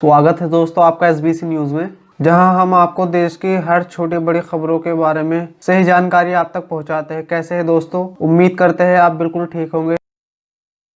स्वागत है दोस्तों आपका एसबीसी न्यूज में, जहां हम आपको देश की हर छोटी बड़ी खबरों के बारे में सही जानकारी आप तक पहुंचाते हैं। कैसे हैं दोस्तों? उम्मीद करते हैं आप बिल्कुल ठीक होंगे।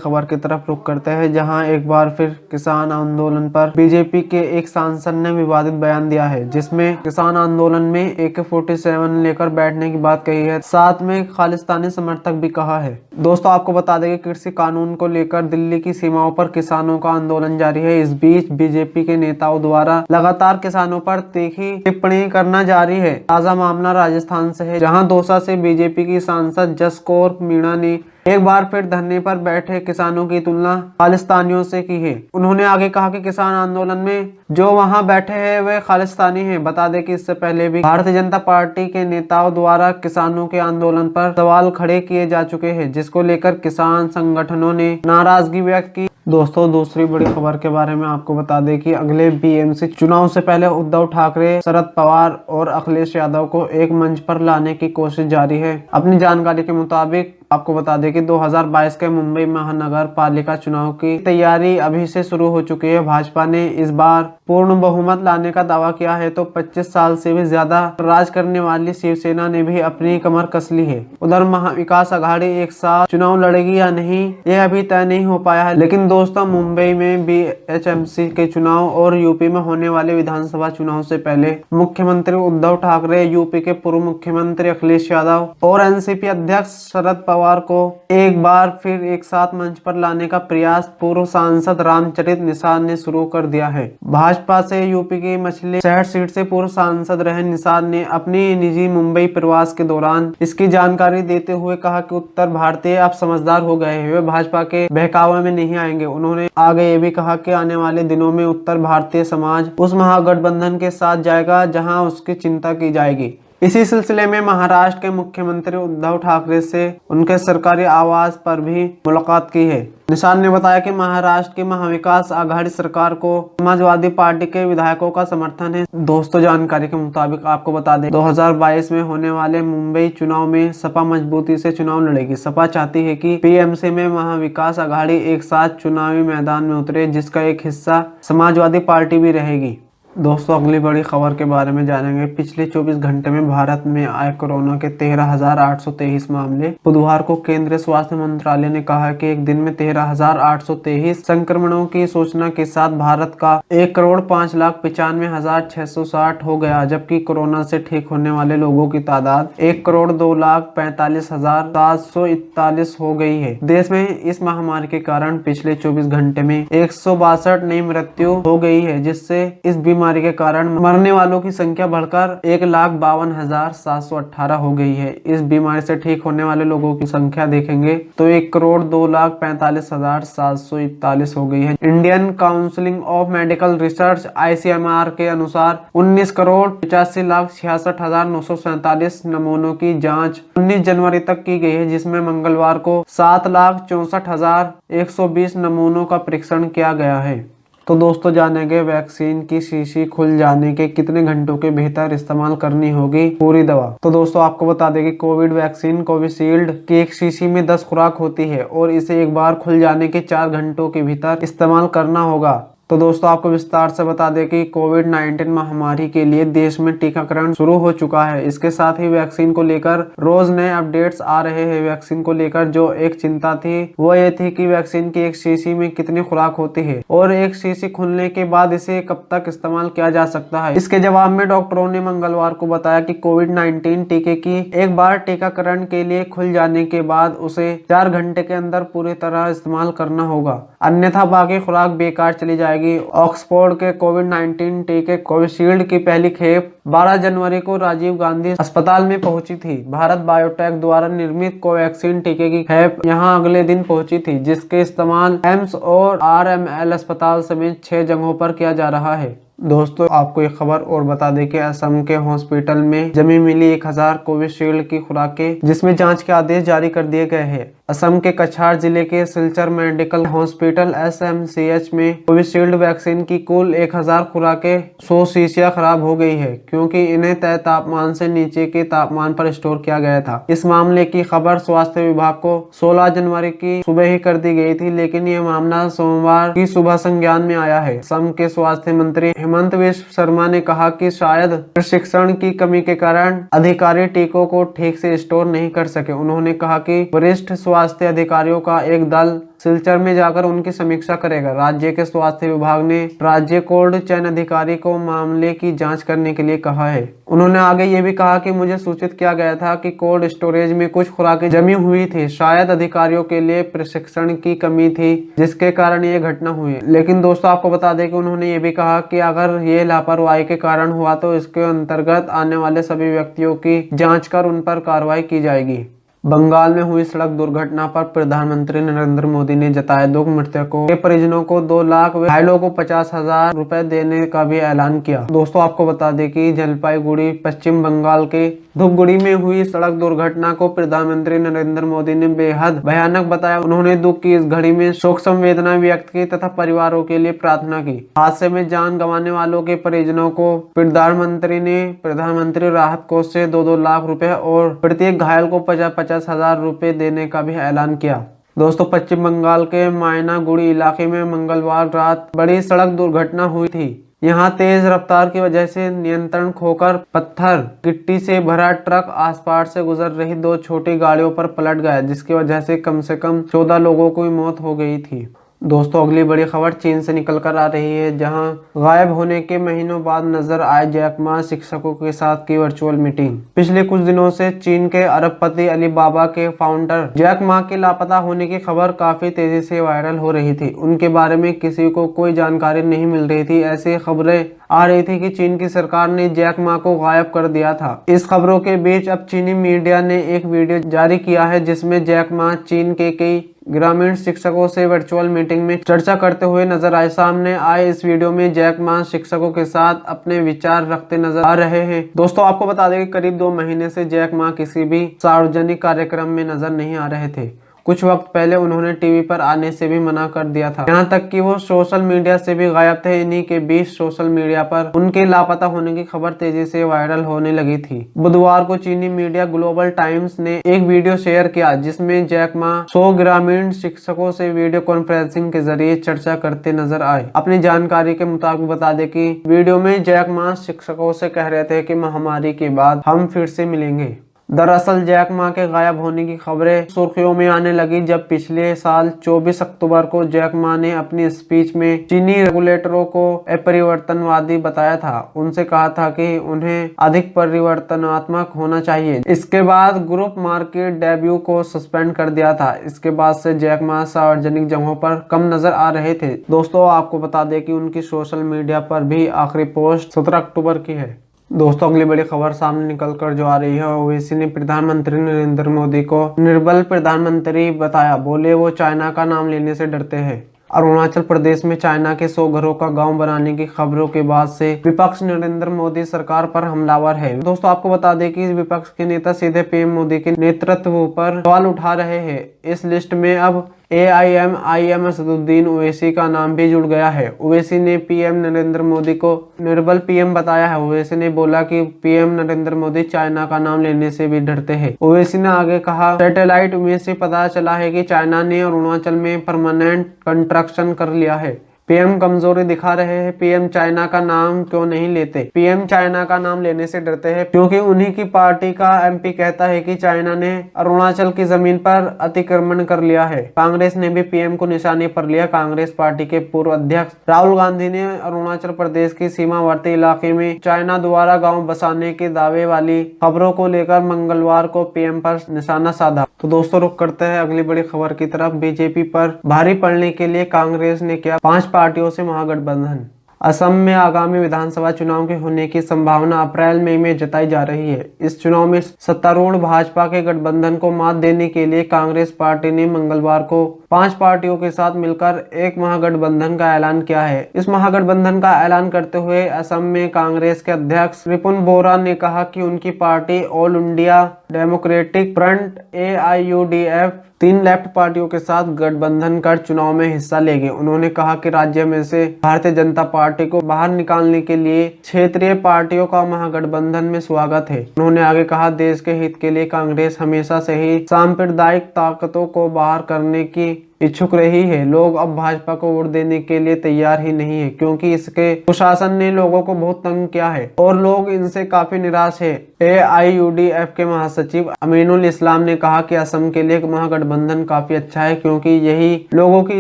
खबर की तरफ रुख करते हैं, जहां एक बार फिर किसान आंदोलन पर बीजेपी के एक सांसद ने विवादित बयान दिया है, जिसमें किसान आंदोलन में AK-47 लेकर बैठने की बात कही है, साथ में खालिस्तानी समर्थक भी कहा है। दोस्तों आपको बता दें कि कृषि कानून को लेकर दिल्ली की सीमाओं पर किसानों का आंदोलन जारी है। इस बीच बीजेपी के नेताओं द्वारा लगातार किसानों पर तीखी टिप्पणी करना जारी है। ताजा मामला राजस्थान से है, जहां दौसा से बीजेपी की सांसद जसकौर मीणा ने एक बार फिर धरने पर बैठे किसानों की तुलना खालिस्तानियों से की है। उन्होंने आगे कहा कि किसान आंदोलन में जो वहां बैठे हैं वे खालिस्तानी हैं। बता दें कि इससे पहले भी भारतीय जनता पार्टी के नेताओं द्वारा किसानों के आंदोलन पर सवाल खड़े किए जा चुके हैं, जिसको लेकर किसान संगठनों ने नाराजगी व्यक्त की। दोस्तों दूसरी बड़ी खबर के बारे में आपको बता दें कि अगले BMC चुनाव से पहले उद्धव ठाकरे, शरद पवार और अखिलेश यादव को एक मंच पर लाने की कोशिश जारी है। अपनी जानकारी के मुताबिक आपको बता दें कि 2022 के मुंबई महानगर पालिका चुनाव की तैयारी अभी से शुरू हो चुकी है। भाजपा ने इस बार पूर्ण बहुमत लाने का दावा किया है, तो 25 साल से भी ज्यादा राज करने वाली शिवसेना ने भी अपनी कमर कस ली है। उधर महाविकास आघाड़ी एक साथ चुनाव लड़ेगी या नहीं, यह अभी तय नहीं हो पाया है। लेकिन दोस्तों मुंबई में BHMC के चुनाव और यूपी में होने वाले विधानसभा चुनाव से पहले मुख्यमंत्री उद्धव ठाकरे, यूपी के पूर्व मुख्यमंत्री अखिलेश यादव और NCP अध्यक्ष शरद पवार को एक बार फिर एक साथ मंच पर लाने का प्रयास पूर्व सांसद रामचरित निषाद ने शुरू कर दिया है। भाजपा से यूपी की मछली शहर सीट से पूर्व सांसद रहे निषाद ने अपनी निजी मुंबई प्रवास के दौरान इसकी जानकारी देते हुए कहा कि उत्तर भारतीय अब समझदार हो गए हैं, वे भाजपा के बहकावे में नहीं आएंगे। उन्होंने आगे ये भी कहा कि आने वाले दिनों में उत्तर भारतीय समाज उस महागठबंधन के साथ जाएगा जहां उसकी चिंता की जाएगी। इसी सिलसिले में महाराष्ट्र के मुख्यमंत्री उद्धव ठाकरे से उनके सरकारी आवास पर भी मुलाकात की है। निषाद ने बताया कि महाराष्ट्र की महाविकास आघाड़ी सरकार को समाजवादी पार्टी के विधायकों का समर्थन है। दोस्तों जानकारी के मुताबिक आपको बता दें 2022 में होने वाले मुंबई चुनाव में सपा मजबूती से चुनाव लड़ेगी। सपा चाहती है कि PMC में महाविकास आघाड़ी एक साथ चुनावी मैदान में उतरे, जिसका एक हिस्सा समाजवादी पार्टी भी रहेगी। दोस्तों अगली बड़ी खबर के बारे में जानेंगे। पिछले 24 घंटे में भारत में आए कोरोना के 13,823 मामले। बुधवार को केंद्रीय स्वास्थ्य मंत्रालय ने कहा कि एक दिन में 13,823 संक्रमणों की सूचना के साथ भारत का 1,05,95,660 हो गया, जबकि कोरोना से ठीक होने वाले लोगों की तादाद 1,02,45,741 हो गई है। देश में इस महामारी के कारण पिछले 24 घंटे में 162 नई मृत्यु हो गई है, जिससे इस बीमारी के कारण मरने वालों की संख्या बढ़कर 1,52,718 हो गई है। इस बीमारी से ठीक होने वाले लोगों की संख्या देखेंगे तो 1,02,45,741 हो गई है। Indian council of medical research ICMR के अनुसार 19,85,66,947 नमूनों की जांच 19 जनवरी तक की गई है, जिसमें मंगलवार को 7,64,120 नमूनों का परीक्षण किया गया है। तो दोस्तों जानेंगे वैक्सीन की शीशी खुल जाने के कितने घंटों के भीतर इस्तेमाल करनी होगी पूरी दवा। तो दोस्तों आपको बता दें कि कोविड वैक्सीन कोविशील्ड की एक शीशी में 10 खुराक होती है और इसे एक बार खुल जाने के 4 घंटों के भीतर इस्तेमाल करना होगा। तो दोस्तों आपको विस्तार से बता दें कि कोविड-19 महामारी के लिए देश में टीकाकरण शुरू हो चुका है। इसके साथ ही वैक्सीन को लेकर रोज नए अपडेट्स आ रहे हैं। वैक्सीन को लेकर जो एक चिंता थी वो ये थी कि वैक्सीन की एक शीशी में कितनी खुराक होती है और एक शीशी खुलने के बाद इसे कब तक इस्तेमाल किया जा सकता है। इसके जवाब में डॉक्टरों ने मंगलवार को बताया कि कोविड-19 टीके की एक बार टीकाकरण के लिए खुल जाने के बाद उसे 4 घंटे के अंदर पूरी तरह इस्तेमाल करना होगा, अन्यथा बाकी खुराक बेकार चली जाएगी। ऑक्सफोर्ड के कोविड-19 टीके कोविशील्ड की पहली खेप 12 जनवरी को राजीव गांधी अस्पताल में पहुंची थी। भारत बायोटेक द्वारा निर्मित कोवैक्सीन टीके की खेप यहां अगले दिन पहुंची थी, जिसके इस्तेमाल एम्स और RML अस्पताल समेत 6 जगहों पर किया जा रहा है। दोस्तों आपको एक खबर और बता दें कि असम के हॉस्पिटल में जमी मिली 1000 कोविशील्ड की खुराकें, जिसमें जांच के आदेश जारी कर दिए गए हैं। असम के कछार जिले के सिलचर मेडिकल हॉस्पिटल SMCH में कोविशील्ड वैक्सीन की कुल 1000 खुराकें 100 शीशियां खराब हो गई है, क्योंकि इन्हें तय तापमान से नीचे के तापमान पर स्टोर किया गया था। इस मामले की खबर स्वास्थ्य विभाग को 16 जनवरी की सुबह ही कर दी गई थी, लेकिन ये मामला सोमवार की सुबह संज्ञान में आया है। असम के स्वास्थ्य मंत्री हेमंत विश्व शर्मा ने कहा कि शायद प्रशिक्षण की कमी के कारण अधिकारी टीकों को ठीक से स्टोर नहीं कर सके। उन्होंने कहा कि वरिष्ठ स्वास्थ्य अधिकारियों का एक दल सिलचर में जाकर उनकी समीक्षा करेगा। राज्य के स्वास्थ्य विभाग ने राज्य कोल्ड चेन अधिकारी को मामले की जांच करने के लिए कहा है। उन्होंने आगे ये भी कहा कि मुझे सूचित किया गया था कि कोल्ड स्टोरेज में कुछ खुराकें जमी हुई थी। शायद अधिकारियों के लिए प्रशिक्षण की कमी थी, जिसके कारण ये घटना हुई। लेकिन दोस्तों आपको बता दें कि उन्होंने ये भी कहा कि अगर ये लापरवाही के कारण हुआ तो इसके अंतर्गत आने वाले सभी व्यक्तियों की जाँच कर उन पर कार्रवाई की जाएगी। बंगाल में हुई सड़क दुर्घटना पर प्रधानमंत्री नरेंद्र मोदी ने जताया दुख। मृतकों के परिजनों को 2 लाख व घायलों को 50,000 रुपए देने का भी ऐलान किया। दोस्तों आपको बता दें कि जलपाईगुड़ी पश्चिम बंगाल के धूपगुड़ी में हुई सड़क दुर्घटना को प्रधानमंत्री नरेंद्र मोदी ने बेहद भयानक बताया। उन्होंने दुख की इस घड़ी में शोक संवेदना व्यक्त की तथा परिवारों के लिए प्रार्थना की। हादसे में जान गंवाने वालों के परिजनों को प्रधानमंत्री राहत कोष से 2-2 लाख रुपए और प्रत्येक घायल को 50,000 रुपए देने का भी ऐलान किया। दोस्तों पश्चिम बंगाल के मायनागुड़ी इलाके में मंगलवार रात बड़ी सड़क दुर्घटना हुई थी। यहाँ तेज रफ्तार की वजह से नियंत्रण खोकर पत्थर गिट्टी से भरा ट्रक आसपास से गुजर रही 2 छोटी गाड़ियों पर पलट गया, जिसकी वजह से कम 14 लोगों की मौत हो गई थी। दोस्तों अगली बड़ी खबर चीन से निकल कर आ रही है, जहां गायब होने के महीनों बाद नजर आए जैक मा शिक्षकों के साथ की वर्चुअल मीटिंग। पिछले कुछ दिनों से चीन के अरबपति अलीबाबा के फाउंडर जैक मा के लापता होने की खबर काफी तेजी से वायरल हो रही थी। उनके बारे में किसी को कोई जानकारी नहीं मिल रही थी। ऐसी खबरें आ रही थी कि चीन की सरकार ने जैक मा को गायब कर दिया था। इस खबरों के बीच अब चीनी मीडिया ने एक वीडियो जारी किया है, जिसमें जैक मा चीन के कई ग्रामीण शिक्षकों से वर्चुअल मीटिंग में चर्चा करते हुए नजर आए। सामने आए इस वीडियो में जैक मा शिक्षकों के साथ अपने विचार रखते नजर आ रहे हैं। दोस्तों आपको बता दें कि करीब 2 महीने से जैक मा किसी भी सार्वजनिक कार्यक्रम में नजर नहीं आ रहे थे। कुछ वक्त पहले उन्होंने टीवी पर आने से भी मना कर दिया था, यहाँ तक कि वो सोशल मीडिया से भी गायब थे। इन्हीं के बीच सोशल मीडिया पर उनके लापता होने की खबर तेजी से वायरल होने लगी थी। बुधवार को चीनी मीडिया ग्लोबल टाइम्स ने एक वीडियो शेयर किया, जिसमें जैक मा 100 ग्रामीण शिक्षकों से वीडियो कॉन्फ्रेंसिंग के जरिए चर्चा करते नजर आए। अपनी जानकारी के मुताबिक बता दें कि वीडियो में जैक मा शिक्षकों से कह रहे थे कि महामारी के बाद हम फिर से मिलेंगे। दरअसल जैक मा के गायब होने की खबरें सुर्खियों में आने लगी जब पिछले साल 24 अक्टूबर को जैक मा ने अपनी स्पीच में चीनी रेगुलेटरों को अपरिवर्तनवादी बताया था। उनसे कहा था कि उन्हें अधिक परिवर्तनात्मक होना चाहिए। इसके बाद ग्रुप मार्केट डेब्यू को सस्पेंड कर दिया था। इसके बाद से जैक मा सार्वजनिक जगहों पर कम नजर आ रहे थे। दोस्तों आपको बता दें कि उनकी सोशल मीडिया पर भी आखिरी पोस्ट 17 अक्टूबर की है। दोस्तों अगली बड़ी खबर सामने निकल कर जो आ रही है, ओवैसी ने प्रधानमंत्री नरेंद्र मोदी को निर्बल प्रधानमंत्री बताया। बोले वो चाइना का नाम लेने से डरते हैं। अरुणाचल प्रदेश में चाइना के 100 घरों का गांव बनाने की खबरों के बाद से विपक्ष नरेंद्र मोदी सरकार पर हमलावर है। दोस्तों आपको बता दें कि विपक्ष के नेता सीधे पीएम मोदी के नेतृत्व पर सवाल उठा रहे हैं। इस लिस्ट में अब AIM असदुद्दीन ओवैसी का नाम भी जुड़ गया है। ओवैसी ने पीएम नरेंद्र मोदी को निर्बल पीएम बताया है। ओवैसी ने बोला कि पीएम नरेंद्र मोदी चाइना का नाम लेने से भी डरते हैं। ओवैसी ने आगे कहा, सैटेलाइट इमेज से पता चला है कि चाइना ने अरुणाचल में परमानेंट कंस्ट्रक्शन कर लिया है। पीएम कमजोरी दिखा रहे हैं। पीएम चाइना का नाम क्यों नहीं लेते? पीएम चाइना का नाम लेने से डरते हैं क्योंकि उन्हीं की पार्टी का MP कहता है कि चाइना ने अरुणाचल की जमीन पर अतिक्रमण कर लिया है। कांग्रेस ने भी पीएम को निशाने पर लिया। कांग्रेस पार्टी के पूर्व अध्यक्ष राहुल गांधी ने अरुणाचल प्रदेश की सीमावर्ती इलाके में चाइना द्वारा गाँव बसाने के दावे वाली खबरों को लेकर मंगलवार को पीएम पर निशाना साधा। तो दोस्तों रुक करते हैं अगली बड़ी खबर की तरफ। बीजेपी पर भारी पड़ने के लिए कांग्रेस ने किया 5 पार्टियों से महागठबंधन। असम में आगामी विधानसभा चुनाव के होने की संभावना अप्रैल मई में जताई जा रही है। इस चुनाव में सत्तारूढ़ भाजपा के गठबंधन को मात देने के लिए कांग्रेस पार्टी ने मंगलवार को 5 पार्टियों के साथ मिलकर एक महागठबंधन का ऐलान किया है। इस महागठबंधन का ऐलान करते हुए असम में कांग्रेस के अध्यक्ष रिपुन बोरा ने कहा कि उनकी party all India democratic front AIUDF 3 left पार्टियों के साथ गठबंधन कर चुनाव में हिस्सा लेंगे। उन्होंने कहा कि राज्य में से भारतीय जनता पार्टी को बाहर निकालने के लिए क्षेत्रीय पार्टियों का महागठबंधन में स्वागत है। उन्होंने आगे कहा, देश के हित के लिए कांग्रेस हमेशा से ही सांप्रदायिक ताकतों को बाहर करने की इच्छुक रही है। लोग अब भाजपा को वोट देने के लिए तैयार ही नहीं है, क्योंकि इसके प्रशासन ने लोगों को बहुत तंग किया है और लोग इनसे काफी निराश है। AIUDF के महासचिव अमीनुल इस्लाम ने कहा कि असम के लिए महागठबंधन काफी अच्छा है, क्योंकि यही लोगों की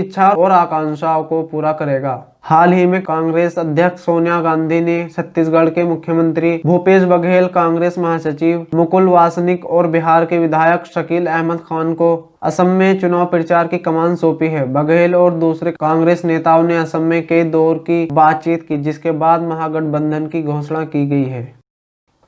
इच्छा और आकांक्षाओं को पूरा करेगा। हाल ही में कांग्रेस अध्यक्ष सोनिया गांधी ने छत्तीसगढ़ के मुख्यमंत्री भूपेश बघेल, कांग्रेस महासचिव मुकुल वासनिक और बिहार के विधायक शकील अहमद खान को असम में चुनाव प्रचार की कमान सौंपी है। बघेल और दूसरे कांग्रेस नेताओं ने असम में कई दौर की बातचीत की, जिसके बाद महागठबंधन की घोषणा की गई है।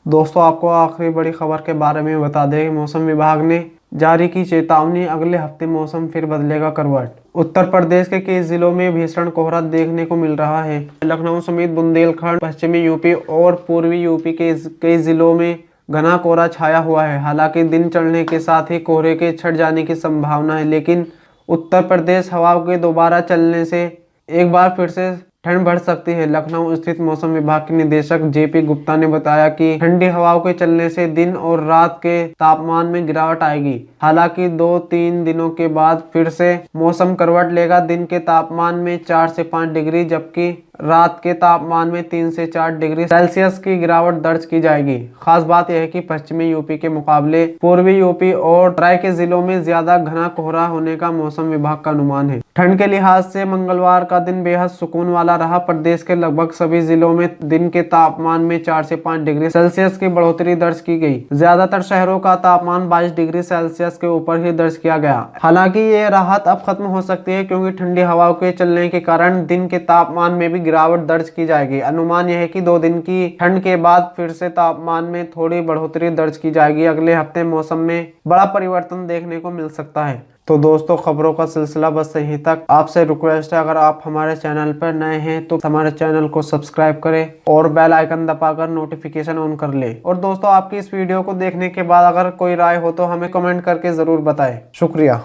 दोस्तों, आपको आखिरी बड़ी खबर के बारे में बता दें, मौसम विभाग ने जारी की चेतावनी, अगले हफ्ते मौसम फिर बदलेगा करवट। उत्तर प्रदेश के कई जिलों में भीषण कोहरा देखने को मिल रहा है। लखनऊ समेत बुंदेलखंड, पश्चिमी यूपी और पूर्वी यूपी के कई जिलों में घना कोहरा छाया हुआ है। हालांकि दिन चढ़ने के साथ ही कोहरे के छट जाने की संभावना है, लेकिन उत्तर प्रदेश हवाओं के दोबारा चलने से एक बार फिर से ठंड बढ़ सकती है। लखनऊ स्थित मौसम विभाग के निदेशक JP गुप्ता ने बताया कि ठंडी हवाओं के चलने से दिन और रात के तापमान में गिरावट आएगी। हालांकि 2-3 दिनों के बाद फिर से मौसम करवट लेगा। दिन के तापमान में 4 से 5 डिग्री जबकि रात के तापमान में 3 से 4 डिग्री सेल्सियस की गिरावट दर्ज की जाएगी। खास बात यह है कि पश्चिमी यूपी के मुकाबले पूर्वी यूपी और तराई के जिलों में ज्यादा घना कोहरा होने का मौसम विभाग का अनुमान है। ठंड के लिहाज से मंगलवार का दिन बेहद सुकून वाला रहा। प्रदेश के लगभग सभी जिलों में दिन के तापमान में 4 से 5 डिग्री सेल्सियस की बढ़ोतरी दर्ज की गई। ज्यादातर शहरों का तापमान 22 डिग्री सेल्सियस के ऊपर ही दर्ज किया गया। हालांकि ये राहत अब खत्म हो सकती है, क्योंकि ठंडी हवाओं के चलने के कारण दिन के तापमान में भी गिरावट दर्ज की जाएगी। अनुमान यह है कि 2 दिन की ठंड के बाद फिर से तापमान में थोड़ी बढ़ोतरी दर्ज की जाएगी। अगले हफ्ते मौसम में बड़ा परिवर्तन देखने को मिल सकता है। तो दोस्तों, खबरों का सिलसिला बस यहीं तक। आपसे रिक्वेस्ट है, अगर आप हमारे चैनल पर नए हैं तो हमारे चैनल को सब्सक्राइब करें और बेल आइकन दबाकर नोटिफिकेशन ऑन कर ले। और दोस्तों, आपकी इस वीडियो को देखने के बाद अगर कोई राय हो तो हमें कमेंट करके जरूर बताएं। शुक्रिया।